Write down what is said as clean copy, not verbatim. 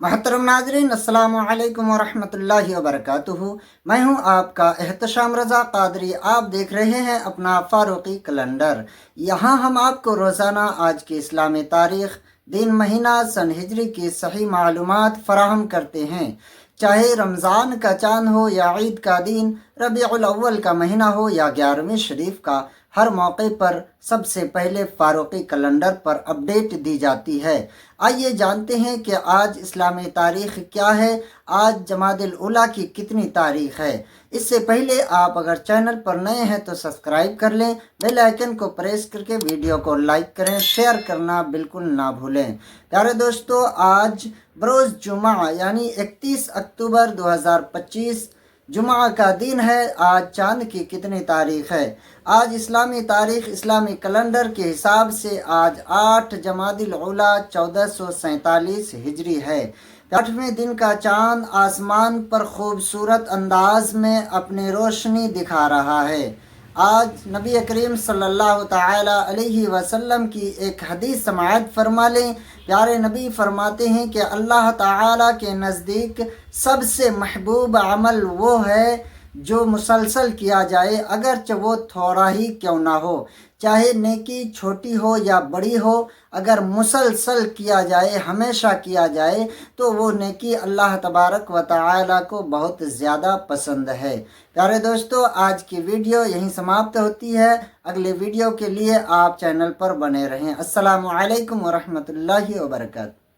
महतरम नाजरीन, अस्सलाम वालेकुम वरहमतुल्लाहि वबरकातुहू। मैं हूं आपका एहतशाम रज़ा कादरी। आप देख रहे हैं अपना फ़ारूक़ी कैलेंडर। यहाँ हम आपको रोज़ाना आज की इस्लामी तारीख़, दिन, महीना, सन हिजरी की सही मालूमात फ़राहम करते हैं। चाहे रमज़ान का चाँद हो या ईद का दिन, रबीउल अव्वल का महीना हो या 11वीं शरीफ का, हर मौके पर सबसे पहले फ़ारूक़ी कैलेंडर पर अपडेट दी जाती है। आइए जानते हैं कि आज इस्लामी तारीख़ क्या है, आज जमादिल उला की कितनी तारीख़ है। इससे पहले आप अगर चैनल पर नए हैं तो सब्सक्राइब कर लें, बेल आइकन को प्रेस करके वीडियो को लाइक करें, शेयर करना बिल्कुल ना भूलें। प्यारे दोस्तों, आज बरोज़ जुमा यानी 31 अक्टूबर 2025 जुमा का दिन है। आज चांद की कितनी तारीख़ है? आज इस्लामी तारीख़, इस्लामी कैलेंडर के हिसाब से आज 8 जमादिल उला 1447 हिजरी है। 8वें दिन का चांद आसमान पर खूबसूरत अंदाज में अपनी रोशनी दिखा रहा है। आज नबी करीम सल्लल्लाहु ताला अलैहि वसल्लम की एक हदीस समाअत फरमा लें। प्यारे नबी फरमाते हैं कि अल्लाह ताला के नज़दीक सबसे महबूब अमल वो है जो मुसलसल किया जाए, अगरचे वो थोड़ा ही क्यों ना हो। चाहे नेकी छोटी हो या बड़ी हो, अगर मुसलसल किया जाए, हमेशा किया जाए, तो वो नेकी अल्लाह तबारक व तआला को बहुत ज़्यादा पसंद है। प्यारे दोस्तों, आज की वीडियो यहीं समाप्त होती है। अगले वीडियो के लिए आप चैनल पर बने रहें। अस्सलामु अलैकुम वरहमतुल्लाहि वबरकातुहू।